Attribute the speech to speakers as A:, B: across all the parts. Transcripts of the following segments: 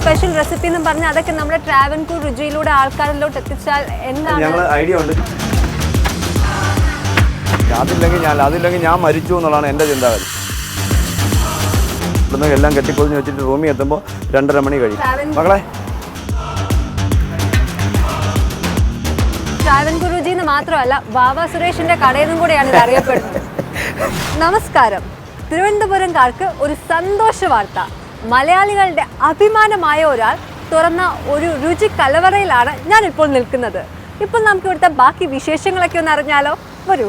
A: Special recipe എന്ന് പറഞ്ഞാൽ അതൊക്കെ നമ്മുടെ ട്രാവൻകൂർ രുചിയിലൂടെ ആൾക്കാരിലോട്ട് എത്തിച്ചാൽ എന്താണ്
B: ഞങ്ങൾ ഐഡിയ ഉണ്ട്. അതില്ലെങ്കിൽ ഞാൻ മരിച്ചു എന്നുള്ളതാണ് എൻ്റെ ചിന്താഗതി. ഇവിടുന്ന് എല്ലാം കെട്ടിപ്പൊതിഞ്ഞ് വെച്ചിട്ട് റൂമിൽ എത്തുമ്പോൾ 2:30 മണി കഴിയും. മകളെ
A: ട്രാവൻകൂർ രുചി എന്ന് മാത്രമല്ല വാവ സുരേഷിന്റെ കടയെന്നും കൂടെയാണ് ഇത് അറിയപ്പെടുന്നത്. നമസ്കാരം. തിരുവനന്തപുരംകാർക്ക് ഒരു സന്തോഷ വാർത്ത. മലയാളികളുടെ അഭിമാനമായ ഒരാൾ തുറന്ന ഒരു രുചി കലവറയിലാണ് ഞാനിപ്പോൾ നിൽക്കുന്നത്. ഇപ്പോൾ നമുക്ക് ഇവിടുത്തെ ബാക്കി വിശേഷങ്ങളൊക്കെ ഒന്ന് അറിഞ്ഞാലോ? വരൂ.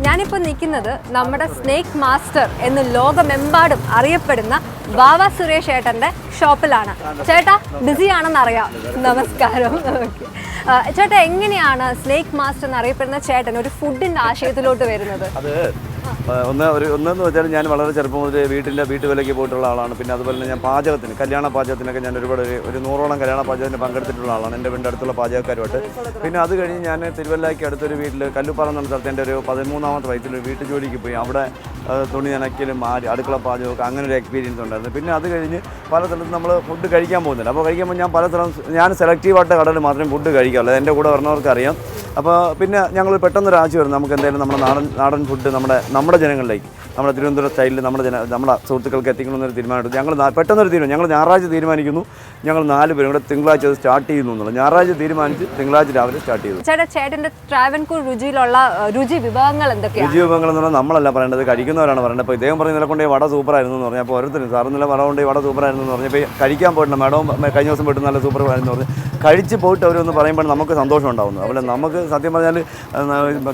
A: ഞാനിപ്പോൾ നിൽക്കുന്നത് നമ്മുടെ സ്നേക്ക് മാസ്റ്റർ എന്ന് ലോകമെമ്പാടും അറിയപ്പെടുന്ന വാവ സുരേഷ് ചേട്ടൻ്റെ ഷോപ്പിലാണ്. ചേട്ടാ ബിസി ആണെന്ന് അറിയാം. നമസ്കാരം. ചേട്ടാ, എങ്ങനെയാണ് സ്നേക്ക് മാസ്റ്റർ എന്നറിയപ്പെടുന്ന ചേട്ടൻ ഒരു ഫുഡിൻ്റെ ആശയത്തിലോട്ട് വരുന്നത്?
B: ഒന്നെന്ന് വെച്ചാൽ ഞാൻ വളരെ ചെറുപ്പം മുതൽ വീട്ടുവിലയ്ക്ക് പോയിട്ടുള്ള ആളാണ്. പിന്നെ അതുപോലെ തന്നെ ഞാൻ കല്യാണ പാചകത്തിനൊക്കെ ഞാൻ ഒരുപാട് ഒരു 100ഓളം കല്യാണ പാചകത്തിന് പങ്കെടുത്തിട്ടുള്ള ആളാണ്. എൻ്റെ വീടിൻ്റെ അടുത്തുള്ള പാചകക്കാരുമായിട്ട്. പിന്നെ അത് കഴിഞ്ഞ് ഞാൻ തിരുവല്ലയ്ക്ക് അടുത്തൊരു വീട്ടിൽ കല്ലുപ്പാറ എന്ന സ്ഥലത്ത് എൻ്റെ ഒരു 13ാമത്തെ വയസ്സിൽ വീട്ടു ജോലിക്ക് പോയി. അവിടെ തുണി നനയ്ക്കലും അടുക്കള പാചകമൊക്കെ അങ്ങനെ ഒരു എക്സ്പീരിയൻസ് ഉണ്ടായിരുന്നു. പിന്നെ അത് കഴിഞ്ഞ് പല സ്ഥലത്തും നമ്മൾ ഫുഡ് കഴിക്കാൻ പോകുന്നില്ല. അപ്പോൾ കഴിക്കുമ്പോൾ ഞാൻ സെലക്റ്റീവായിട്ട് കടയിൽ മാത്രമേ ഫുഡ് കഴിക്കാറുള്ളൂ. എൻ്റെ കൂടെ വരുന്നവർക്ക് അറിയാം. അപ്പോൾ പിന്നെ ഞങ്ങൾ പെട്ടെന്നൊരു ആശയം വരുന്നു, നമുക്ക് എന്തായാലും നമ്മുടെ നാടൻ ഫുഡ് നമ്മുടെ ജനങ്ങളിലേക്ക്, നമ്മുടെ തിരുവനന്തപുരം സ്റ്റൈലിൽ നമ്മുടെ സുഹൃത്തുക്കൾക്ക് എത്തിക്കണമെന്നൊരു തീരുമാനമെടുത്തു. ഞങ്ങൾ പെട്ടെന്നൊരു തീരുമാനം. ഞങ്ങൾ ഞായറാഴ്ച തീരുമാനിക്കുന്നു, ഞങ്ങൾ 4 പേരും കൂടെ തിങ്കളാഴ്ച അത് സ്റ്റാർട്ട് ചെയ്യുന്നു എന്നുള്ളത്. ഞായറാഴ്ച തീരുമാനിച്ച് തിങ്കളാഴ്ച രാവിലെ സ്റ്റാർട്ട് ചെയ്തു.
A: ചേട്ടൻ്റെ ട്രാവൻകൂർ രുചിയിലുള്ള രുചി വിഭവങ്ങൾ എന്തൊക്കെയാണ്?
B: രുചി വിഭവങ്ങൾ എന്ന് പറഞ്ഞാൽ നമ്മളല്ല പറയേണ്ടത്, കഴിക്കുന്നവരാണ് പറയേണ്ടത്. അപ്പോൾ ഇദ്ദേഹം പറഞ്ഞ നിലക്കൊണ്ടേ വട സൂപ്പറായിരുന്നു എന്ന് പറഞ്ഞാൽ, അപ്പോൾ ഓരോരുത്തരും സാറിനില വട കൊണ്ടേ വട സൂപ്പറായിരുന്നു എന്ന് പറഞ്ഞപ്പോൾ കഴിക്കാൻ പോയിട്ടുണ്ട്. മാഡവും കഴിഞ്ഞ ദിവസം പോയിട്ട് നല്ല സൂപ്പറായിരുന്നു പറഞ്ഞ് കഴിച്ച് പോയിട്ട് അവരൊന്ന് പറയുമ്പോൾ നമുക്ക് സന്തോഷം ഉണ്ടാകുന്നു. അതുപോലെ നമുക്ക് സത്യം പറഞ്ഞാൽ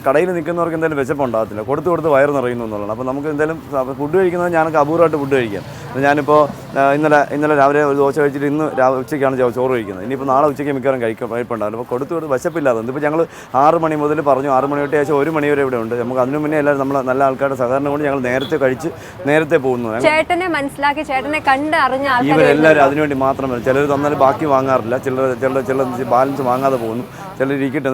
B: കടയിൽ നിൽക്കുന്നവർക്ക് എന്തായാലും വിശപ്പുണ്ടാകത്തില്ല, കൊടുത്ത് വയറ് നിറയുന്നു എന്നുള്ളതാണ്. അപ്പോൾ നമുക്ക് എന്തായാലും ഫുഡ് കഴിക്കുന്നത് ഞാനൊക്കെ അപൂർവമായിട്ട് ഫുഡ് കഴിക്കാം. ഞാനിപ്പോൾ ഇന്നലെ രാവിലെ ഒരു ദോശ കഴിച്ചിട്ട് ഇന്ന് ഉച്ചയ്ക്കാണ് ചോറ് കഴിക്കുന്നത്. ഇനിയിപ്പോൾ നാളെ ഉച്ചയ്ക്ക് മിക്കവാറും കഴിപ്പുണ്ടാകും. അപ്പോൾ കൊടുത്ത് വിശപ്പില്ലാതെ. ഇപ്പോൾ ഞങ്ങൾ 6 മണി മുതൽ പറഞ്ഞു, 6 മണി തൊട്ട് ശേഷം 1 മണി വരെ ഇവിടെ ഉണ്ട്. നമുക്ക് അതിനു മുന്നേ എല്ലാവരും നമ്മൾ നല്ല ആൾക്കാരുടെ സഹകരണം കൊണ്ട് ഞങ്ങൾ നേരത്തെ കഴിച്ച് നേരത്തെ പോകുന്നു.
A: ചേട്ടനെ മനസ്സിലാക്കി, ചേട്ടനെ കണ്ട് അറിഞ്ഞ
B: ഇവരെല്ലാവരും അതിനുവേണ്ടി മാത്രം വരും. ചിലർ തന്നാൽ ബാക്കി വാങ്ങാറില്ല, ചിലർ ബാലൻസ് വാങ്ങാതെ പോകുന്നു, ചിലർ ഇരിക്കട്ടെ.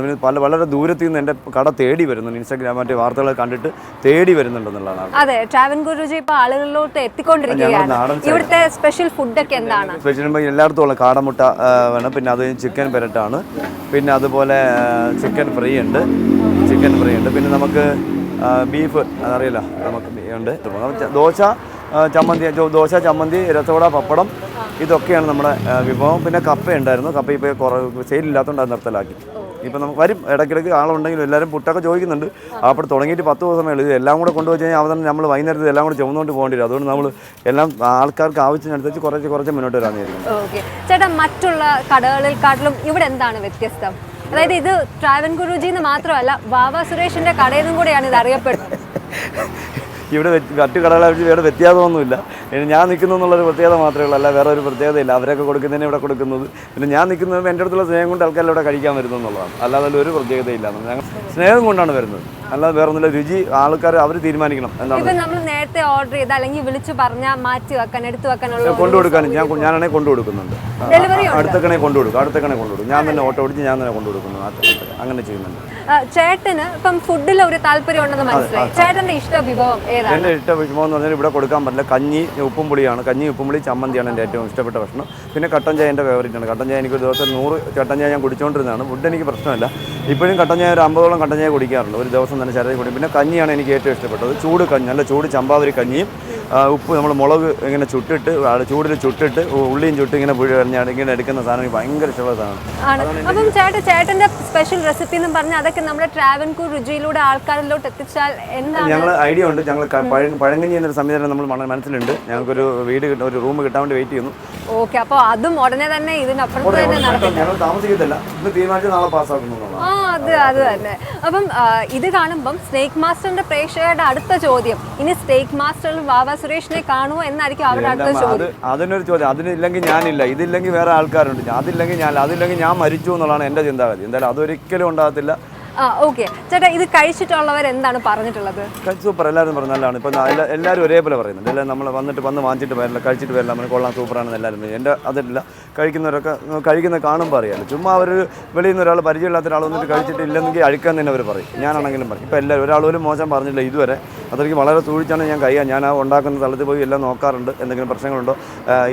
B: വളരെ ദൂരത്തിൽ നിന്ന് എൻ്റെ കട തേടി വരുന്നുണ്ട്. ഇൻസ്റ്റാഗ്രാം മറ്റേ വാർത്തകളൊക്കെ കണ്ടിട്ട് തേടി വരുന്നുണ്ടെന്നുള്ളതാണ്.
A: അതെ, ട്രാവൻകൂർ രുചി ഇപ്പോൾ ആളുകളിലോട്ട് എത്തിക്കൊണ്ടിരിക്കുകയാണ്. ഇവിടുത്തെ സ്പെഷ്യൽ ഫുഡൊക്കെ എന്താണ്?
B: സ്പെഷ്യൽ എല്ലായിടത്തും ഉള്ള കാടമുട്ട വേണം. പിന്നെ അത് ചിക്കൻ പെരട്ടാണ്. പിന്നെ അതുപോലെ ചിക്കൻ ഫ്രൈ ഉണ്ട്. പിന്നെ നമുക്ക് ബീഫ് അതറിയില്ല, നമുക്ക് ഉണ്ട്. ദോശ, ചമ്മന്തി, രസവട, പപ്പടം, ഇതൊക്കെയാണ് നമ്മുടെ വിഭവം. പിന്നെ കപ്പ ഉണ്ടായിരുന്നു. കപ്പ ഇപ്പോൾ സെയിലില്ലാത്തതുകൊണ്ട് അത് നിർത്തലാക്കി. ഇപ്പം നമുക്ക് വരും, ഇടയ്ക്കിടയ്ക്ക് ആളുണ്ടെങ്കിലും എല്ലാവരും പുട്ടൊക്കെ ചോദിക്കുന്നുണ്ട്. അപ്പോൾ തുടങ്ങിയിട്ട് 10 ദിവസമേ ഉള്ളൂ. ഇത് എല്ലാം കൂടെ കൊണ്ടുപോയി കഴിഞ്ഞാൽ അവസാനം നമ്മൾ വൈകുന്നേരത്തിൽ എല്ലാം കൂടെ ചുമന്നുകൊണ്ട് പോകേണ്ടി വരും. അതുകൊണ്ട് നമ്മൾ എല്ലാം ആൾക്കാർക്ക് ആവശ്യത്തിനനുസരിച്ച് കുറച്ച് മുന്നോട്ട് വരാമെന്നായിരിക്കും.
A: ഓക്കെ ചേട്ടാ, മറ്റുള്ള കടകളിൽക്കാട്ടിലും ഇവിടെ എന്താണ് വ്യത്യസ്തം? അതായത് ഇത് ട്രാവൻകൂർ രുചി എന്ന് മാത്രമല്ല വാവ സുരേഷിന്റെ കടയെന്നും കൂടെയാണ് ഇത് അറിയപ്പെടുന്നത്.
B: ഇവിടെ മറ്റു കടകളെ വെച്ച് വേറെ വ്യത്യാസമൊന്നുമില്ല. ഞാൻ നിൽക്കുന്നു എന്നുള്ളൊരു പ്രത്യേകത മാത്രമേ ഉള്ളൂ, അല്ല വേറെ ഒരു പ്രത്യേകതയില്ല. അവരൊക്കെ കൊടുക്കുന്നതിന് ഇവിടെ കൊടുക്കുന്നത്. പിന്നെ ഞാൻ നിൽക്കുന്നത് എൻ്റെ അടുത്തുള്ള സ്നേഹം കൊണ്ട് ആൾക്കാർ ഇവിടെ കഴിക്കാൻ വരുന്നു എന്നുള്ളതാണ്. അല്ലാതെ ഒരു പ്രത്യേകതയില്ല. ഞങ്ങൾ സ്നേഹം കൊണ്ടാണ് വരുന്നത്, അല്ലാതെ വേറെ ഒന്നുമില്ല. രുചി ആൾക്കാർ അവർ തീരുമാനിക്കണം എന്താണ്.
A: നമ്മൾ നേരത്തെ ഓർഡർ ചെയ്ത് അല്ലെങ്കിൽ വിളിച്ച് പറഞ്ഞാൽ മാറ്റി വെക്കാൻ, എടുത്തു വെക്കാനുള്ള
B: കൊണ്ടുകൊടുക്കാനും ഞാനാണെങ്കിൽ കൊണ്ടുകൊടുക്കുന്നുണ്ട്. അടുത്തക്കണേ കൊണ്ടുകൊടുക്കും. ഞാൻ തന്നെ ഓട്ടോ ഓടിച്ച് ഞാൻ തന്നെ കൊണ്ടുകൊടുക്കുന്നു. അങ്ങനെ ചെയ്യുന്നുണ്ട്.
A: ചേട്ടന് ഇപ്പം ഫുഡിൽ ഒരു താല്പര്യം ഉണ്ടെന്ന് മനസ്സിലായി. ചേട്ടന്റെ ഇഷ്ട വിഭവം ഏതാണ്?
B: എൻ്റെ ഇഷ്ട വിഭവം എന്ന് പറഞ്ഞാൽ ഇവിടെ കൊടുക്കാൻ പറ്റില്ല. കഞ്ഞി ഉപ്പും പുളിയാണ്. കഞ്ഞി ഉപ്പും പുളി ചമ്മന്തിയാണ് എൻ്റെ ഏറ്റവും ഇഷ്ടപ്പെട്ട ഭക്ഷണം. പിന്നെ കട്ടൻ ചായ എൻ്റെ ഫേവറേറ്റാണ്. കട്ടൻ ചായ എനിക്ക് ഒരു ദിവസം 100 കട്ടൻ ചായ ഞാൻ കുടിച്ചുകൊണ്ടിരുന്നതാണ്. ഫുഡ് എനിക്ക് പ്രശ്നമില്ല. ഇപ്പോഴും കട്ടൻ ചായ ഒരു 50ഓളം കട്ടൻ ചായ കുടിക്കാറുണ്ട് ഒരു ദിവസം തന്നെ. ശരീരം കുടിക്കും. പിന്നെ കഞ്ഞിയാണ് എനിക്ക് ഏറ്റവും ഇഷ്ടപ്പെട്ടത്. ചൂട് കഞ്ഞി, നല്ല ചൂട് ചമ്പാവരി കഞ്ഞിയും ഉപ്പ് നമ്മൾ മുളക് ഇങ്ങനെ ചുട്ടിട്ട് ചൂടിൽ ഉള്ളിയും ചുട്ട് ഇങ്ങനെ ഇങ്ങനെ എടുക്കുന്ന സാധനം എനിക്ക് ഭയങ്കര ഇഷ്ടമുള്ള സാധനമാണ്.
A: അപ്പം ചേട്ടൻ്റെ സ്പെഷ്യൽ റെസിപ്പി എന്ന് പറഞ്ഞാൽ അതൊക്കെ നമ്മുടെ ട്രാവൻകൂർ രുചിയിലൂടെ ആൾക്കാരിലോട്ട് എത്തിച്ചാൽ എന്താണ്?
B: ഞങ്ങൾ ഐഡിയ ഉണ്ട്. ഞങ്ങൾ പഴങ്കഞ്ഞി എന്നൊരു സംവിധാനം നമ്മൾ മനസ്സിലുണ്ട്. ഞങ്ങൾക്കൊരു ഒരു റൂം കിട്ടാൻ വേണ്ടി വെയിറ്റ് ചെയ്യുന്നു.
A: ഓക്കെ, അപ്പോൾ അതും ഉടനെ തന്നെ ഇതിനപ്പുറത്ത് തന്നെ നടക്കും.
B: ഞങ്ങൾ താമസിക്കത്തില്ല, ഇന്ന് തീരുമാനിച്ച് നാളെ പാസ്സാക്കുന്നു.
A: അത് തന്നെ. അപ്പം ഇത് കാണുമ്പം സ്നേക്ക് മാസ്റ്ററിന്റെ പ്രേക്ഷകരുടെ അടുത്ത ചോദ്യം, ഇനി സ്നേക്ക് മാസ്റ്ററിൽ വാവ സുരേഷിനെ കാണുമോ എന്നായിരിക്കും അവരുടെ അടുത്ത ചോദ്യം.
B: അതിനൊരു ചോദ്യം. അതിനില്ലെങ്കിൽ ഞാനില്ല, ഇതില്ലെങ്കിൽ വേറെ ആൾക്കാരുണ്ട്. അതില്ലെങ്കിൽ ഞാൻ മരിച്ചു എന്നുള്ളതാണ് എൻ്റെ ചിന്താഗതി. എന്തായാലും അതൊരിക്കലും ഉണ്ടാകത്തില്ല.
A: ഓക്കെ ചേട്ടാ, ഇത് കഴിച്ചിട്ടുള്ളവർ എന്താണ് പറഞ്ഞിട്ടുള്ളത്?
B: സൂപ്പർ, എല്ലാവരും പറഞ്ഞ നല്ലതാണ്. ഇപ്പം എല്ലാവരും ഒരേപോലെ പറയുന്നുണ്ട്. എല്ലാം നമ്മൾ വന്ന് വാങ്ങിച്ചിട്ട് വരില്ല, കഴിച്ചിട്ട് വരില്ല, നമ്മൾ കൊള്ളാം സൂപ്പറാണെന്ന് എല്ലാവരും പറയും. എൻ്റെ അതല്ല, കഴിക്കുന്നവരൊക്കെ കഴിക്കുന്ന കാണുമ്പോൾ അറിയാമല്ലോ. ചുമ്മാ അവർ വെളിയിൽ നിന്ന് ഒരാൾ പരിചയമില്ലാത്ത ഒരാൾ വന്നിട്ട് കഴിച്ചിട്ടില്ലെങ്കിൽ അഴിക്കാൻ തന്നെ അവർ പറയും. ഞാനാണെങ്കിലും പറയും. ഇപ്പോൾ എല്ലാവരും ഒരാൾ പോലും മോശം പറഞ്ഞില്ല ഇതുവരെ. അതെനിക്ക് വളരെ സൂക്ഷിച്ചാണ് ഞാൻ ഞാൻ ആ ഉണ്ടാക്കുന്ന സ്ഥലത്ത് പോയി എല്ലാം നോക്കാറുണ്ട്. എന്തെങ്കിലും പ്രശ്നങ്ങളുണ്ടോ,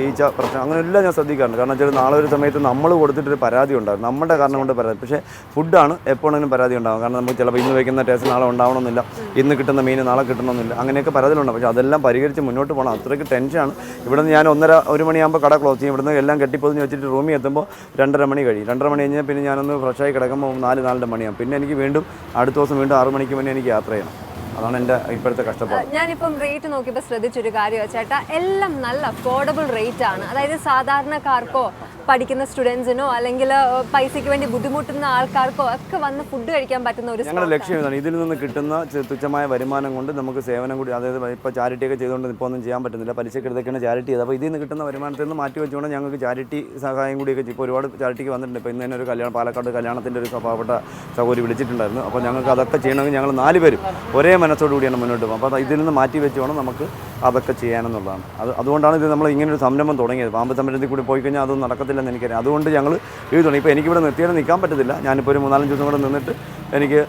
B: ഈച്ച പ്രശ്നം അങ്ങനെ എല്ലാം ഞാൻ ശ്രദ്ധിക്കാറുണ്ട്. കാരണം വെച്ചാൽ നാളെ ഒരു സമയത്ത് നമ്മൾ കൊടുത്തിട്ടൊരു പരാതി ഉണ്ടാകും, നമ്മുടെ കാരണം കൊണ്ട് പരാതി. പക്ഷേ ഫുഡാണ് എപ്പോഴെങ്കിലും പരാതി ഉണ്ടാകും. കാരണം നമുക്ക് ചിലപ്പോൾ ഇന്ന് വയ്ക്കുന്ന ടേസ്റ്റ് നാളെ ഉണ്ടാവണമെന്നില്ല, ഇന്ന് കിട്ടുന്ന മീൻ നാളെ കിട്ടണമെന്നില്ല, അങ്ങനെയൊക്കെ പരാതികളുണ്ടാകും. പക്ഷേ അതെല്ലാം പരിഹരിച്ച് മുന്നോട്ട് പോകണം. അത്രയ്ക്ക് ടെൻഷനാണ്. ഇവിടുന്ന് ഞാൻ 1 മണിയാകുമ്പോൾ കട ക്ലോസ് ചെയ്യും. ഇവിടുന്ന് എല്ലാം കെട്ടിപ്പൊതിഞ്ഞ് വെച്ചിട്ട് റൂമിൽ എത്തുമ്പോൾ 2:30 മണി കഴിയും. 2:30 മണി കഴിഞ്ഞാൽ പിന്നെ ഞാനൊന്ന് ഫ്രഷായി കിടക്കുമ്പോൾ 4-4:30 മണിയാകും. പിന്നെ എനിക്ക് വീണ്ടും അടുത്ത ദിവസം വീണ്ടും 6 മണിക്ക് മുന്നേ എനിക്ക് യാത്ര ചെയ്യണം. അതാണ് എൻ്റെ ഇപ്പോഴത്തെ കഷ്ടപ്പാട്.
A: ഞാനിപ്പം റേറ്റ് നോക്കിയപ്പോൾ ശ്രദ്ധിച്ചൊരു കാര്യം ചേട്ടാ, എല്ലാം നല്ല അഫോർഡബിൾ റേറ്റ് ആണ്. അതായത് സാധാരണക്കാർക്കോ പഠിക്കുന്ന സ്റ്റുഡൻസിനോ അല്ലെങ്കിൽ പൈസയ്ക്ക് വേണ്ടി ബുദ്ധിമുട്ടുന്ന ആൾക്കാർക്കോ ഒക്കെ വന്ന് ഫുഡ് കഴിക്കാൻ പറ്റുന്ന ഒരു
B: ഞങ്ങളുടെ ലക്ഷ്യം ഇതാണ്. ഇതിൽ നിന്ന് കിട്ടുന്ന തുച്ഛമായ വരുമാനം കൊണ്ട് നമുക്ക് സേവനം കൂടി, അതായത് ഇപ്പോൾ ചാരിറ്റിയൊക്കെ ചെയ്തുകൊണ്ട് ഇപ്പോൾ ഒന്നും ചെയ്യാൻ പറ്റുന്നില്ല, പലിശക്കെടുത്തൊക്കെയാണ് ചാരിറ്റി ചെയ്തത്. അപ്പോൾ ഇതിൽ നിന്ന് കിട്ടുന്ന വരുമാനത്തിൽ നിന്ന് മാറ്റി വെച്ചുകൊണ്ട് ഞങ്ങൾക്ക് ചാരിറ്റി സഹായം കൂടിയൊക്കെ ഇപ്പോൾ ഒരുപാട് ചാരിറ്റിക്ക് വന്നിട്ടുണ്ട്. ഇപ്പോൾ ഇന്ന് തന്നെ ഒരു കല്യാണം, പാലക്കാട് കല്യാണത്തിൻ്റെ ഒരു പാവപ്പെട്ട സഹോദരി വിളിച്ചിട്ടുണ്ടായിരുന്നു. അപ്പോൾ ഞങ്ങൾക്ക് അതൊക്കെ ചെയ്യണമെങ്കിൽ ഞങ്ങൾ 4 പേരും ഒരേ മനസ്സോടു കൂടിയാണ് മുന്നോട്ട് പോകും. അപ്പോൾ ഇതിൽ നിന്ന് മാറ്റി വെച്ചുകൊണ്ട് നമുക്ക് അതൊക്കെ ചെയ്യാനെന്നുള്ളതാണ്. അതുകൊണ്ടാണ് ഇത് നമ്മൾ ഇങ്ങനൊരു സംരംഭം തുടങ്ങിയത്. പാമ്പ് സംരംഭത്തിൽ കൂടി പോയി കഴിഞ്ഞാൽ അതൊന്നും നടക്കത്തില്ലെന്ന് എനിക്കറിയാം. അതുകൊണ്ട് ഞങ്ങൾ എഴുതണം. ഇപ്പോൾ എനിക്കിവിടെ നിർത്തിയാലും നിൽക്കാൻ പറ്റത്തില്ല. ഞാനിപ്പോൾ ഒരു 3-4 ദിവസം കൂടെ നിന്നിട്ട് എനിക്ക്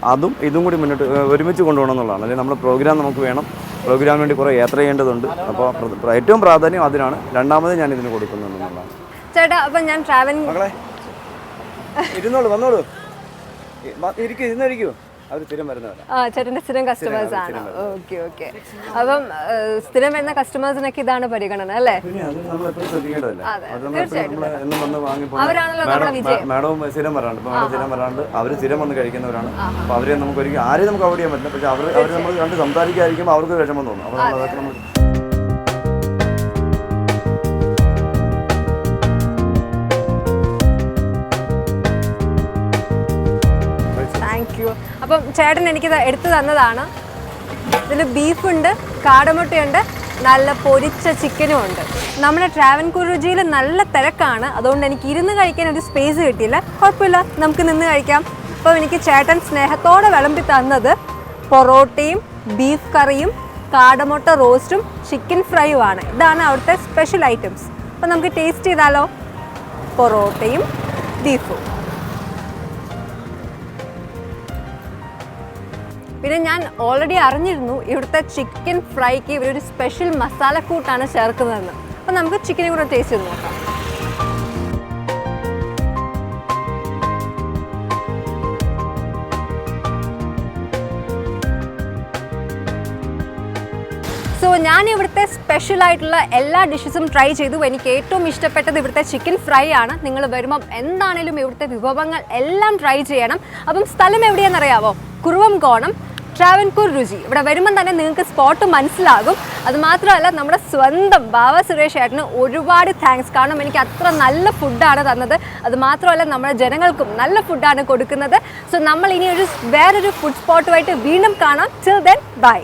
B: ഇതും കൂടി മുന്നോട്ട് ഒരുമിച്ച് കൊണ്ടുപോകണം എന്നുള്ളതാണ്. അല്ലെങ്കിൽ നമ്മുടെ പ്രോഗ്രാം നമുക്ക് വേണം. പ്രോഗ്രാമിന് വേണ്ടി കുറേ യാത്ര ചെയ്യേണ്ടതുണ്ട്. അപ്പോൾ ഏറ്റവും പ്രാധാന്യം അതിനാണ്. രണ്ടാമത് ഞാൻ ഇതിന് കൊടുക്കുന്നുണ്ടെന്നുള്ളതാണ്.
A: ചേട്ടാ, അപ്പം ഞാൻ ട്രാവൽ
B: മകളെ ഇരുന്നോളൂ, വന്നോളൂ, ഇരുന്നഴിക്കൂ. അവർ സ്ഥിരം വരുന്നവരാണ്.
A: ചേട്ടൻ്റെ സ്ഥിരം കസ്റ്റമേഴ്സ് ആണ്. Okay okay. അപ്പം സ്ഥിരം വരുന്ന കസ്റ്റമേഴ്സിനൊക്കെ ഇതാണ് പരിഗണന അല്ലേ? അവരാണല്ലോ നമ്മുടെ വിജയം.
B: മാഡവും സ്ഥിരം വരാണ്ട്, ഇപ്പോൾ മാഡം സ്ഥിരം വരാണ്ട് അവർ സ്ഥിരം വന്ന് കഴിക്കുന്നവരാണ്. അപ്പോൾ അവരെ നമുക്ക് ഒരിക്കലും ആരെയും നമുക്ക് അവോയ്ഡ് ചെയ്യാൻ പറ്റില്ല. പക്ഷേ അവർ നമ്മൾ കണ്ട് സംസാരിക്കാതിരിക്കുമ്പോൾ അവർക്ക് വിഷമം തോന്നും. അപ്പോൾ അതൊക്കെ നമ്മൾ
A: അപ്പം ചേട്ടൻ എനിക്കിത് എടുത്തു തന്നതാണ്. ഇതിൽ ബീഫുണ്ട്, കാടമുട്ടയുണ്ട്, നല്ല പൊരിച്ച ചിക്കനും ഉണ്ട്. നമ്മുടെ ട്രാവൻകൂർ രുചിയിൽ നല്ല തിരക്കാണ്. അതുകൊണ്ട് എനിക്ക് ഇരുന്ന് കഴിക്കാൻ ഒരു സ്പേസ് കിട്ടിയില്ല. കുഴപ്പമില്ല, നമുക്ക് നിന്ന് കഴിക്കാം. അപ്പോൾ എനിക്ക് ചേട്ടൻ സ്നേഹത്തോടെ വിളമ്പി തന്നത് പൊറോട്ടയും ബീഫ് കറിയും കാടമുട്ട റോസ്റ്റും ചിക്കൻ ഫ്രൈയും ആണ്. ഇതാണ് അവിടുത്തെ സ്പെഷ്യൽ ഐറ്റംസ്. അപ്പോൾ നമുക്ക് ടേസ്റ്റ് ചെയ്താലോ? പൊറോട്ടയും ബീഫും. പിന്നെ ഞാൻ ഓൾറെഡി അറിഞ്ഞിരുന്നു ഇവിടുത്തെ ചിക്കൻ ഫ്രൈക്ക് ഇവരൊരു സ്പെഷ്യൽ മസാലക്കൂട്ടാണ് ചേർക്കുന്നതെന്ന്. അപ്പോൾ നമുക്ക് ചിക്കനും കൂടെ ടേസ്റ്റ് ചെയ്ത് നോക്കാം. സോ ഞാൻ ഇവിടുത്തെ സ്പെഷ്യൽ ആയിട്ടുള്ള എല്ലാ ഡിഷസും ട്രൈ ചെയ്തു. എനിക്ക് ഏറ്റവും ഇഷ്ടപ്പെട്ടത് ഇവിടുത്തെ ചിക്കൻ ഫ്രൈ ആണ്. നിങ്ങൾ വരുമ്പം എന്താണേലും ഇവിടുത്തെ വിഭവങ്ങൾ എല്ലാം ട്രൈ ചെയ്യണം. അപ്പം സ്ഥലം എവിടെയാണെന്നറിയാവോ? കുറുവംകോണം, ട്രാവൻകൂർ രുചി. ഇവിടെ വരുമ്പം തന്നെ നിങ്ങൾക്ക് സ്പോട്ട് മനസ്സിലാകും. അതുമാത്രമല്ല, നമ്മുടെ സ്വന്തം ബാവ സുരേഷ് ചേട്ടന് ഒരുപാട് താങ്ക്സ്. കാരണം എനിക്ക് അത്ര നല്ല ഫുഡാണ് തന്നത്. അതുമാത്രമല്ല, നമ്മുടെ ജനങ്ങൾക്കും നല്ല ഫുഡാണ് കൊടുക്കുന്നത്. സോ നമ്മൾ ഇനി വേറൊരു ഫുഡ് സ്പോട്ടുമായിട്ട് വീണ്ടും കാണാം. Till then bye.